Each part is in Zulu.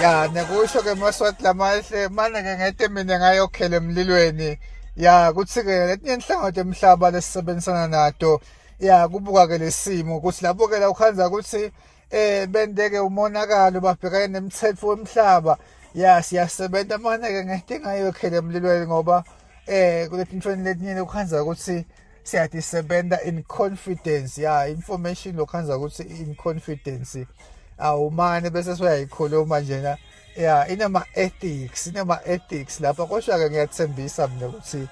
Ya nekusho ke maswati lamahle manje ke ngete mina ngayokhela emlilweni ya kuthi ke letinye inhlangothi emhlaba lesisebenzisana nato ya kubuka ke lesimo ukuthi lapho ke la ukhanza ukuthi bendeke umonakalo babhekane nemithetho wemhlaba ya siyasebenza manje ke ngete ngayokhela emlilweni ngoba kuletintweni letinye ukhanza ukuthi siyatisebenta in confidence ya information lokhanza ukuthi in confidence awumane bese soyayikhuluma njena ya inama-ethics lapha kodwa-ke ngiyathembisa mina ukuthi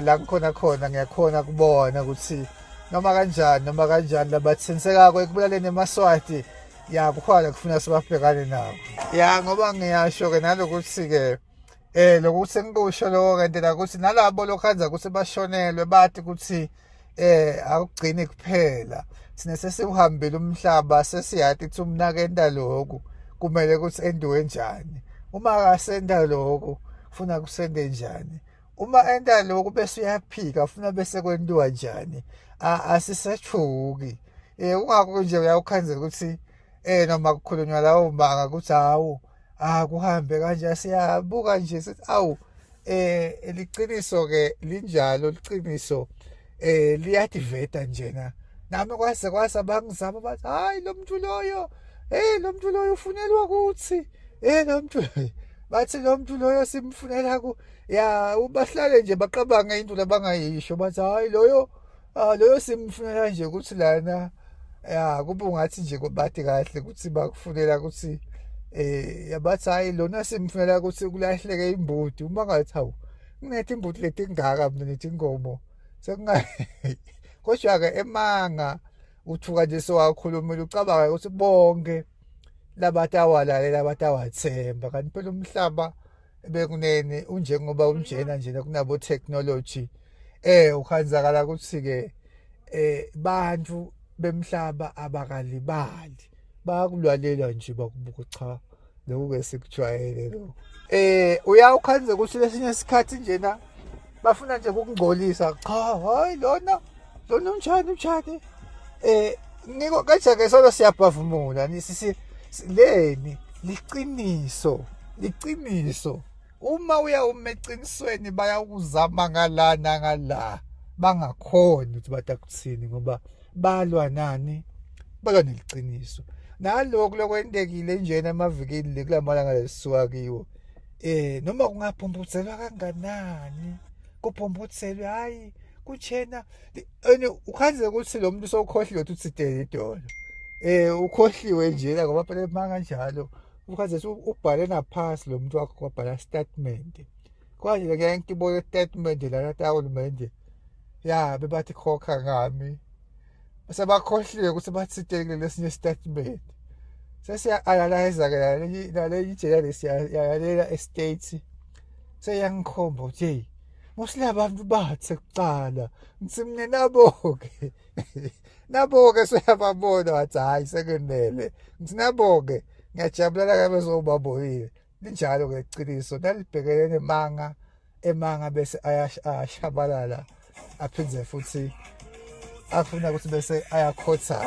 la ngikhona khona ngiyakhona kubona ukuthi noma kanjani labathensekako ekubulaleni emaswati ya kukhona kufuna sibabhekane nabo ya ngoba ngiyasho-ke nalokuthi-ke lokuthi engikusho loko kentela ukuthi nalabo lokhanza ukuthi bashonelwe bathi ukuthi akugcini kuphela thina sesiwuhambile umhlaba sesiyathi kuthi umnakenda lokhu kumele ukuthi endiwe njani uma akasenda lokhu funa kusende njani uma enda lokhu bese uyaphika funa bese kwenziwa njani asisethuki ungakho nje uyawukhanzela ukuthi noma kukhulunywa lawo manga ukuthi hawu kuhambe kanje siyabuka nje sithi awu liqiniso ke linjalo liqiniso liyadiveta njena nami kwase abangizama bathi hayi lo muntu loyo ufunelwa kuthi lo muntu bathi lo muntu loyo simfunela ya bahlale nje baqabange into labangayisho bathi hayi loyo simfunela nje ukuthi lana ya kube ungathi nje bathi kahle ukuthi bakufunela ukuthi yabathi hayi lona simfunela ukuthi kulahleke imbuti uma ngathi hawu nginethe imbuti leti ngaka mina nethi ingomo kodwa-ke emanga uthuka nje sowakhulumile ucabanga ukuthi bonke labantu awalalela abantu awathemba kanti phela umhlaba bekunene unjengoba unjena njena kunabo technology ukhanzakala ukuthi-ke bantu bemhlaba abakalibali bayakulwalela nje bakubuka cha lokhu-ke sikujwayele lokhu uyawukhanza ukuthi lesinye isikhathi njena bafuna nje ukungcolisa cha hayi lona unjani ngiko kanje-ke solo siyabhavumula leni liqiniso uma uma eqinisweni bayakuzama ngala bangakhoni ukuthi batakuthini ngoba balwa neliqiniso naloku lokwendekile njena emavikini le kulamalanga lesisuka kiwo noma kungaphombozelwa kanganani kuphombothelwe hayi kuchena ukhanze ukuthi lo muntu sowukhohliwe ukuthi uthidele idolo ukhohliwe njena ngoba phela emanga kanjalo ukhanze ubhale naphasi lo muntu wakho wabhala statement kwanje ngeke ngibone statement lana kahulumende ya bebathi khokha ngami sebakhohliwe ukuthi bathidele lesinye statement sesiya-analyze-ke nale ijela lesiyayalela estates seyangikhomba ukuthi hey musilaba abantu bathe kuqala ngithi mine nabo-ke soyababona wathi hhayi sekunele ngithi nabo-ke ngiyajabulala kabe sobabonile linjalo-ke iqiniso nalibhekelene emanga bese ayashabalala aphindze futhi afuna ukuthi bese ayakhotha